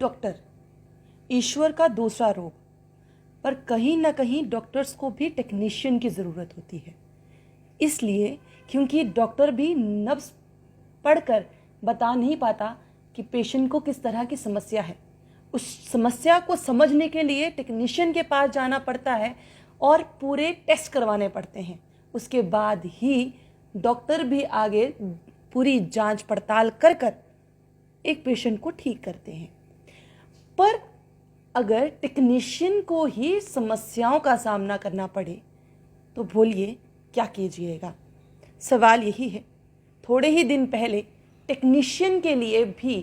Doctor ईश्वर का दूसरा रूप, पर कहीं ना कहीं डॉक्टर्स को भी टेक्नीशियन की ज़रूरत होती है। इसलिए क्योंकि डॉक्टर भी नब्ज पढ़कर बता नहीं पाता कि पेशेंट को किस तरह की समस्या है। उस समस्या को समझने के लिए टेक्नीशियन के पास जाना पड़ता है और पूरे टेस्ट करवाने पड़ते हैं। उसके बाद ही डॉक्टर भी आगे पूरी जांच पड़ताल कर कर एक पेशेंट को ठीक करते हैं। पर अगर टेक्नीशियन को ही समस्याओं का सामना करना पड़े तो बोलिए क्या कीजिएगा। सवाल यही है। थोड़े ही दिन पहले टेक्नीशियन के लिए भी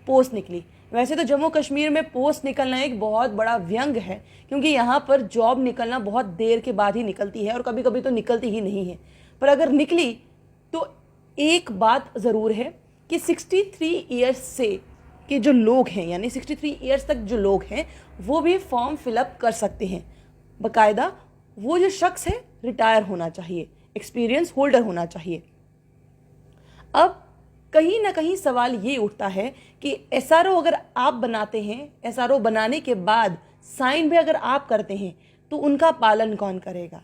पोस्ट निकली। वैसे तो जम्मू कश्मीर में पोस्ट निकलना एक बहुत बड़ा व्यंग है, क्योंकि यहाँ पर जॉब निकलना बहुत देर के बाद ही निकलती है और कभी कभी तो निकलती ही नहीं है। पर अगर निकली तो एक बात ज़रूर है कि 63 ईयर्स से के जो लोग हैं, यानी 63 ईयर्स तक जो लोग हैं, वो भी फॉर्म फिलअप कर सकते हैं। बाकायदा वो जो शख्स है रिटायर होना चाहिए, एक्सपीरियंस होल्डर होना चाहिए। अब कहीं ना कहीं सवाल ये उठता है कि एसआरओ अगर आप बनाते हैं, एसआरओ बनाने के बाद साइन भी अगर आप करते हैं तो उनका पालन कौन करेगा।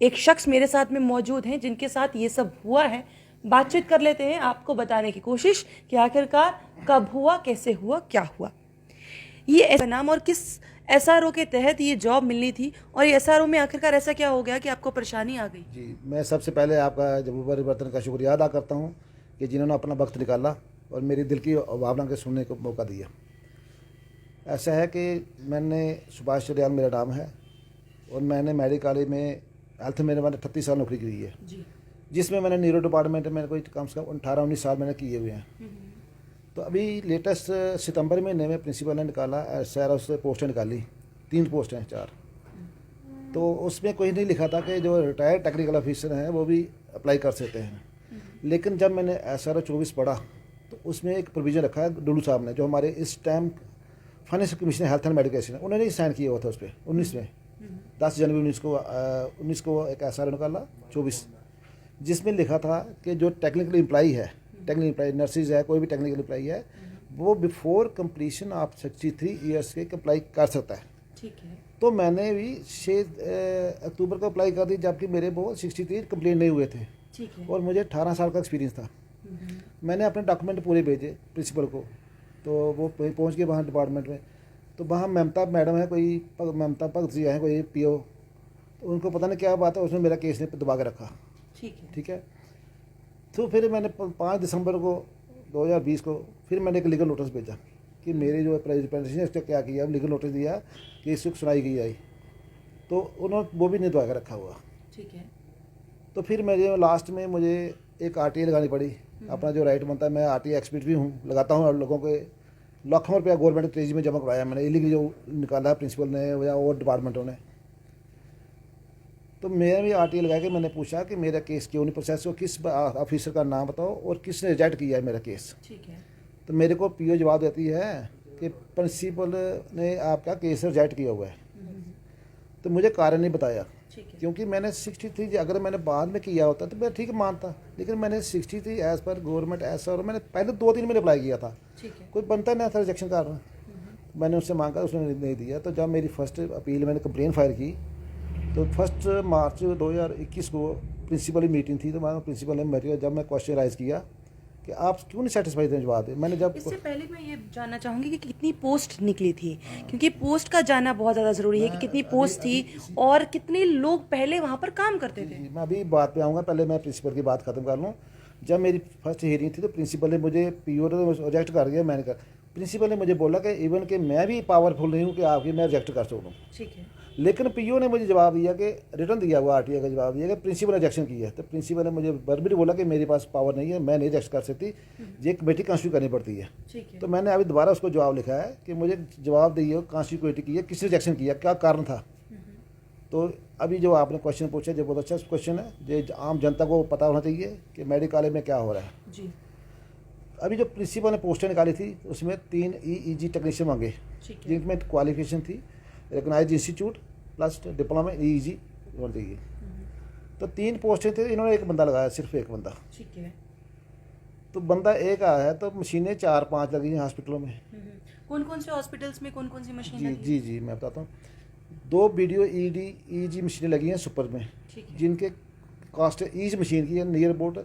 एक शख्स मेरे साथ में मौजूद हैं जिनके साथ ये सब हुआ है। बातचीत कर लेते हैं, आपको बताने की कोशिश कि आखिरकार कब हुआ, कैसे हुआ, क्या हुआ। ये ऐसा नाम और किस एसआरओ के तहत ये जॉब मिलनी थी और ये एसआरओ में आखिरकार ऐसा क्या हो गया कि आपको परेशानी आ गई। जी, मैं सबसे पहले आपका जम्मू परिवर्तन का शुक्रिया अदा करता हूँ कि जिन्होंने अपना वक्त निकाला और मेरी दिल की भावना के सुनने को मौका दिया। ऐसा है कि मैंने सुभाष चौधरी मेरा नाम है और मैंने मेडिकल कॉलेज में हेल्थ में मैंने 38 साल नौकरी की है जी, जिसमें मैंने न्यूरो डिपार्टमेंट में कोई कम से कम 18-19 साल मैंने किए हुए हैं। तो अभी लेटेस्ट सितंबर महीने में प्रिंसिपल ने निकाला एसआरओ से पोस्टें निकाली, 3 पोस्ट हैं 4। तो उसमें कोई नहीं लिखा था कि जो रिटायर्ड टेक्निकल ऑफिसर हैं वो भी अप्लाई कर सकते हैं। लेकिन जब मैंने एसआरओ 24 पढ़ा तो उसमें एक प्रोविज़न रखा है डुलू साहब ने, जो हमारे इस time finance commissioner health and medication, उन्होंने ही साइन किया हुआ था उस पर 19 में 10 जनवरी 19 को एक एसआरओ निकाला 24, जिसमें लिखा था कि जो टेक्निकल एम्प्लॉई है, टेक्निकल एम्प्लॉई नर्सिस है, कोई भी टेक्निकल एम्प्लॉई है, वो बिफोर कंप्लीशन ऑफ 63 ईयर्स के अप्लाई कर सकता है। ठीक है। तो मैंने भी 6 अक्टूबर को अप्लाई कर दी, जबकि मेरे वो 63 कंप्लीट नहीं हुए थे। ठीक है। और मुझे 18 साल का एक्सपीरियंस था। मैंने अपने डॉक्यूमेंट पूरे भेजे प्रिंसिपल को, तो वो पहुंच गए वहाँ डिपार्टमेंट में। तो वहाँ ममता मैडम है, कोई ममता भगत जी हैं, कोई पीओ, तो उनको पता नहीं क्या बात है, उसने मेरा केस ने दबा के रखा। ठीक है। तो फिर मैंने 5 दिसंबर को 2020 को फिर मैंने एक लीगल नोटिस भेजा कि मेरी जो रिप्रेजेंटेशन है उसका क्या किया, लीगल नोटिस दिया कि इसको सुनाई गई आई, तो उन्होंने वो भी नहीं दबा के रखा हुआ। ठीक है। तो फिर मेरे लास्ट में मुझे एक आरटीआई लगानी पड़ी। अपना जो राइट बनता है, मैं आरटीआई एक्सपर्ट भी हूँ, लगाता हूँ। और लोगों के लाखों रुपया गवर्नमेंट ट्रेजरी में जमा करवाया मैंने, इलीगल जो निकाला प्रिंसिपल ने या और डिपार्टमेंटों ने। तो मैं भी आरटीआई लगा के मैंने पूछा कि मेरा केस क्यों नहीं प्रोसेस हो, किस ऑफिसर का नाम बताओ और किसने रिजेक्ट किया है मेरा केस। ठीक है। तो मेरे को पीओ जवाब देती है कि प्रिंसिपल ने आपका केस रिजेक्ट किया हुआ है। तो मुझे कारण नहीं बताया, क्योंकि मैंने 63, अगर मैंने बाद में किया होता तो मैं ठीक मानता, लेकिन मैंने 63 एज पर गवर्नमेंट ऐसा, और मैंने पहले 2-3 महीने अप्लाई किया था। कोई बनता नहीं था रिजेक्शन कारण। मैंने उससे मांगा, उसने नहीं दिया। तो जब मेरी फर्स्ट अपील मैंने कंप्लेन फाइल की, तो 1 मार्च 2021 को प्रिंसिपल की मीटिंग थी। तो प्रिंसिपल ने मेरे जब मैं क्वेश्चन राइज किया कि आप क्यों नहीं सेटिस्फाइड हैं जवाब दे, मैंने जब इससे पहले मैं ये जानना चाहूँगी कि कितनी पोस्ट निकली थी, क्योंकि पोस्ट का जानना बहुत ज़्यादा ज़रूरी है कि कितनी पोस्ट थी और कितने लोग पहले वहाँ पर काम करते थे। मैं अभी बात पे आऊँगा, पहले मैं प्रिंसिपल की बात खत्म कर लूँ। जब मेरी फर्स्ट हियरिंग थी तो प्रिंसिपल ने मुझे पीओ रिजेक्ट कर दिया। मैंने प्रिंसिपल ने मुझे बोला कि इवन कि मैं भी पावरफुल नहीं हूँ कि आपकी मैं रिजेक्ट कर सकूँ। ठीक है। लेकिन पीओ ने मुझे जवाब दिया कि रिटर्न दिया हुआ आरटीआई का जवाब दिया कि प्रिंसिपल रिजेक्शन की है। तो प्रिंसिपल ने मुझे वर्बली बोला कि मेरे पास पावर नहीं है, मैं नहीं रिजेक्ट कर सकती, ये कमेटी कॉन्स्टिट्यूट करनी पड़ती है। तो मैंने अभी दोबारा उसको जवाब लिखा है कि मुझे जवाब दिए कॉन्स्टिट्यूट कमेटी की है, किस रिजेक्शन किया, क्या कारण था। तो अभी जो आपने क्वेश्चन पूछा जो बहुत अच्छा क्वेश्चन है, जो आम जनता को पता होना चाहिए कि मेडिकल कॉलेज में क्या हो रहा है। जी। अभी जो प्रिंसिपल ने पोस्टें निकाली थी उसमें 3 ईईजी टेक्नीशियन मांगे, जिनमें क्वालिफिकेशन थी recognised institute plus diploma EEG होना चाहिए। तो 3 पोस्टें थे, इन्होंने एक बंदा लगाया, सिर्फ एक बंदा। ठीक है। तो बंदा एक आया है तो मशीनें 4-5 लगी हैं हॉस्पिटलों में। कौन कौन से हॉस्पिटल्स में कौन कौन सी मशीन जी लगी है? जी जी मैं बताता हूँ। 2 वीडियो ईजी मशीनें लगी हैं सुपर में, ठीक है। जिनके कॉस्ट ईज मशीन की है नियर अबाउट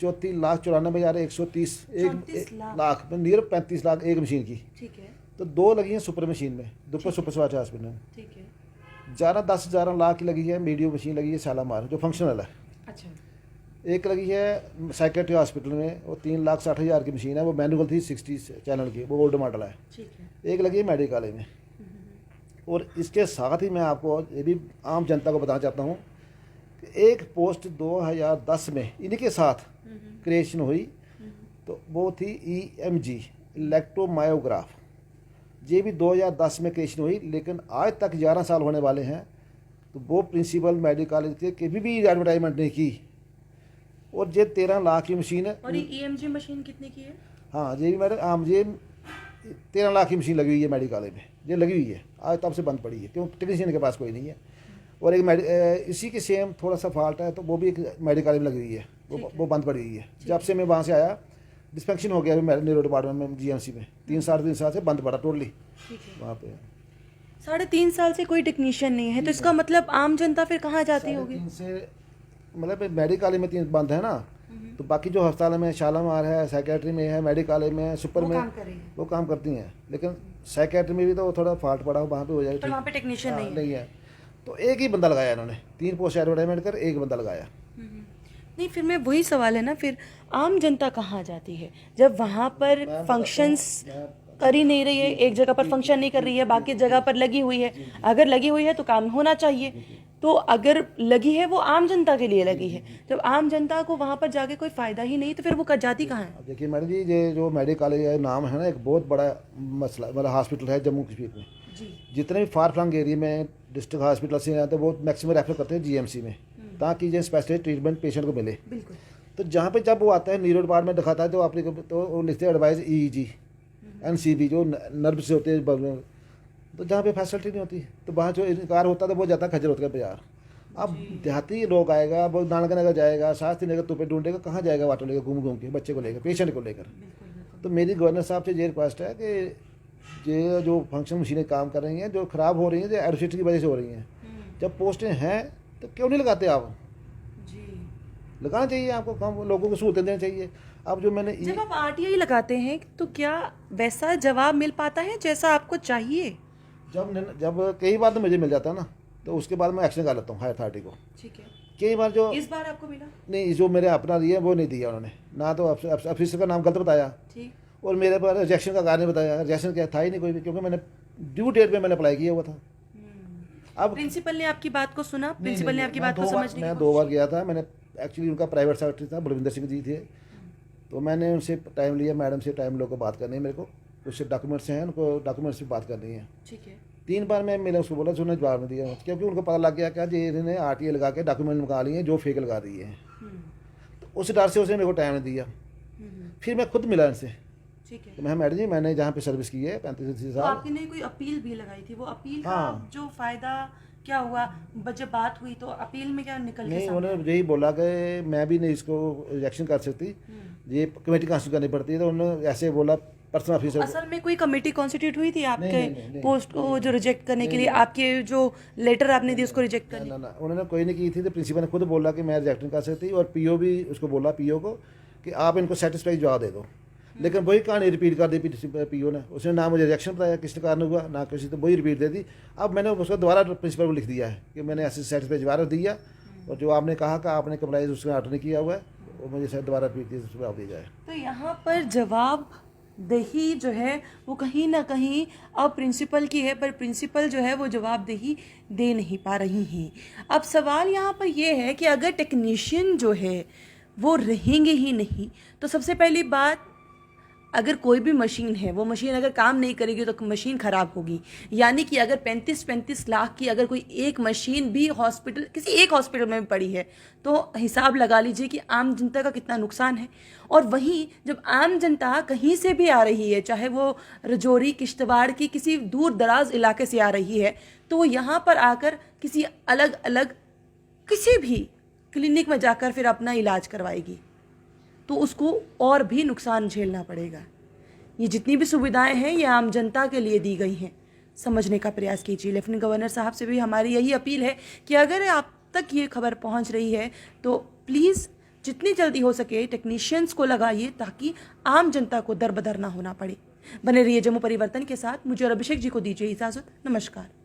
34,94,130 34 लाख में नियर 35 लाख एक मशीन की। ठीक है। तो 2 लगी हैं सुपर मशीन में, दुपर ठीक सुपर स्पेशलिटी हॉस्पिटल में। ठीक है। 11-10 लाख की लगी है मीडियो मशीन लगी है शालामार जो फंक्शनल है। अच्छा। एक लगी है साइकेट्री हॉस्पिटल में, वो 3,60,000 की मशीन है, वो मैनुअल थी 60 चैनल की, वो ओल्ड मॉडल है। ठीक है। एक लगी है मेडिकल में। और इसके साथ ही मैं आपको ये भी आम जनता को बताना चाहता हूँ कि एक पोस्ट 2010 में इनके साथ क्रिएशन हुई, तो वो थी EMG इलेक्ट्रोमायोग्राफ। ये भी 2010 में क्रिएशन हुई, लेकिन आज तक 11 साल होने वाले हैं, तो वो प्रिंसिपल मेडिकल के कभी भी एडवर्टाइजमेंट नहीं की। और ये 13 लाख की मशीन है। और ये EMG मशीन कितने की है? हाँ ये भी मैडम ये 13 लाख की मशीन लगी हुई है मेडिकल में, ये लगी हुई है, आज तब से बंद पड़ी है, क्यों टेक्नीशियन के पास कोई नहीं है। और एक इसी के सेम थोड़ा सा फॉल्ट है, तो वो भी एक मेडिकल में लगी हुई है, वो बंद पड़ी हुई है। जब से मैं वहाँ से आया डिस्पेंक्शन हो गया न्यूरो डिपार्टमेंट में GMC में, 3 साल से बंद पड़ा टोटली ठीक है। वहाँ पे। 3.5 साल से कोई टेक्नीशियन नहीं है, तो इसका मतलब आम जनता फिर कहाँ जाती होगी? 3 से मतलब मेडिकल में 3 बंद है ना, तो बाकी जो अस्पताल में शालामार है, साइकेट्री में है, मेडिकल में है, सुपर में वो काम करती हैं। लेकिन साइकेट्री में भी तो थोड़ा फॉल्ट पड़ा हो, वहाँ पे हो जाए पर वहाँ पे टेक्नीशियन नहीं है। नहीं है, तो एक ही बंदा लगाया इन्होंने, 3 पोस्ट एडवर्टाइजमेंट कर एक बंदा लगाया। नहीं, फिर मैं वही सवाल है ना, फिर आम जनता कहाँ जाती है जब वहाँ पर फंक्शंस कर ही नहीं रही है, एक जगह पर फंक्शन नहीं कर रही है, बाकी जगह पर लगी हुई है। अगर लगी हुई है तो काम होना चाहिए, तो अगर लगी है वो आम जनता के लिए लगी है, जब आम जनता को वहाँ पर जाके कोई फायदा ही नहीं, तो फिर वो जाती कहाँ है? अब देखिए मैडम जी, ये जो मेडिकल नाम है ना, एक बहुत बड़ा मसला मतलब हॉस्पिटल है जम्मू कश्मीर में। जी। जितने भी फार फ्लंग एरिया में डिस्ट्रिक्ट हॉस्पिटल से आते हैं वो मैक्सिमम रेफर करते हैं GMC में, ताकि ये स्पेशलिस्ट ट्रीटमेंट पेशेंट को मिले। बिल्कुल। तो जहाँ पे जब वो आता है न्यूरो डिपार्टमेंट दिखाता है, तो आपने तो वो लिखते हैं एडवाइस EEG NCB जो नर्व से होते हैं, तो जहाँ पे फैसिलिटी नहीं होती, तो वहाँ जो इनकार होता है तो वो जाता है खजर होता है बाजार। अब देहाती लोग आएगा, वो नानक नगर जाएगा, शास्त्री नगर तुपे ढूंढेगा, कहाँ जाएगा वाटर लेकर घूम के बच्चे को लेकर, पेशेंट को लेकर। तो मेरी गवर्नर साहब से ये रिक्वेस्ट है कि ये जो फंक्शन मशीनें काम कर रही हैं, जो ख़राब हो रही हैं, जो एडवर्सिटी की वजह से हो रही हैं, जब पोस्टें हैं तो क्यों नहीं लगाते आप? जी। लगाना चाहिए आपको, काम लोगों को सहूलतें देनी चाहिए। अब जो मैंने जब आप RTI लगाते हैं तो क्या वैसा जवाब मिल पाता है जैसा आपको चाहिए? जब कई बार तो मुझे मिल जाता है ना, तो उसके बाद मैं एक्शन कर लेता हूँ हायर अथॉरिटी को। ठीक है। कई बार जो इस बार आपको मिला? नहीं, जो मेरे अपना दिया वो नहीं दिया उन्होंने, ना तो ऑफिसर का नाम गलत बताया, ठीक। और मेरे पर रिजेक्शन का कारण बताया। रिजेक्शन क्या था ही नहीं कोई भी, क्योंकि मैंने ड्यू डेट पे मैंने अप्लाई किया हुआ था। अब प्रिंसिपल ने आपकी बात को सुना? प्रिंसिपल ने आपकी बात को समझने मैं की 2 बार गया था। मैंने एक्चुअली उनका प्राइवेट सेक्रेटरी था, बलविंदर सिंह जी थे, तो मैंने उनसे टाइम लिया, मैडम से टाइम लोग बात करनी है मेरे को, कुछ डॉक्यूमेंट्स हैं, उनको डॉक्यूमेंट्स से बात करनी है। ठीक है। 3 बार मैंने उसको बोला, उसने जवाब नहीं दिया, क्योंकि उनको पता लग गया कि इन्होंने RTI लगा के डॉक्यूमेंट निकाल लिए हैं जो फेक लगा दिए हैं। तो उस डर से उसने मेरे को टाइम नहीं दिया। फिर मैं खुद मिला इनसे, ठीक है। तो मैं मैडम जी मैंने जहाँ पे सर्विस की है 35 तो साल। आपने कोई अपील भी लगाई थी, वो अपील का हाँ। जो फायदा क्या हुआ? जब बात हुई तो अपील में क्या निकल के नहीं, सामने? उन्होंने यही बोला कि मैं भी नहीं इसको रिजेक्शन कर सकती, ये कमेटी कॉन्स्टिट्यूट करनी पड़ती है। तो उन्होंने ऐसे बोला पर्सनल ऑफिसर। असल में कोई कमेटी कॉन्स्टिट्यूट हुई थी आपके नहीं। पोस्ट को जो रिजेक्ट करने के लिए, आपके जो लेटर आपने दिए उसको रिजेक्ट करने? ना उन्होंने कोई नहीं की थी। तो प्रिंसिपल ने खुद बोला कि मैं रिजेक्ट नहीं कर सकती, और PO भी उसको बोला, PO को कि आप इनको सेटिस्फाई जवाब दे दो। लेकिन वही कहानी रिपीट कर दी PO ने, उसने ना मुझे रिजेक्शन बताया किस कारण हुआ, ना किसी, तो वही रिपीट दे दी। अब मैंने उसको दोबारा प्रिंसिपल को लिख दिया है कि मैंने ऐसे सेटिस्फाई जवाब दिया, और जो आपने कहा कि आपने कंप्लाइज उसका ऑर्डर नहीं किया हुआ है, वो मुझे शायद दोबारा रिपीट जवाब दिया जाए। तो यहाँ पर जवाब दही जो है वो कहीं ना कहीं अब प्रिंसिपल की है, पर प्रिंसिपल जो है वो जवाबदेही दे नहीं पा रही हैं। अब सवाल यहाँ पर ये है कि अगर टेक्नीशियन जो है वो रहेंगे ही नहीं, तो सबसे पहली बात, अगर कोई भी मशीन है, वो मशीन अगर काम नहीं करेगी तो मशीन ख़राब होगी। यानी कि अगर 35 लाख की अगर कोई एक मशीन भी हॉस्पिटल, किसी एक हॉस्पिटल में भी पड़ी है, तो हिसाब लगा लीजिए कि आम जनता का कितना नुकसान है। और वहीं जब आम जनता कहीं से भी आ रही है, चाहे वो रजौरी, किश्तवाड़ की किसी दूर दराज इलाके से आ रही है, तो वो यहाँ पर आकर किसी अलग अलग किसी भी क्लिनिक में जाकर फिर अपना इलाज करवाएगी, तो उसको और भी नुकसान झेलना पड़ेगा। ये जितनी भी सुविधाएं हैं ये आम जनता के लिए दी गई हैं, समझने का प्रयास कीजिए। लेफ्टिनेंट गवर्नर साहब से भी हमारी यही अपील है कि अगर आप तक ये खबर पहुंच रही है तो प्लीज़ जितनी जल्दी हो सके टेक्नीशियंस को लगाइए ताकि आम जनता को दर बदर ना होना पड़े। बने रहिए जम्मू परिवर्तन के साथ। मुझे और अभिषेक जी को दीजिए इजाज़त। नमस्कार।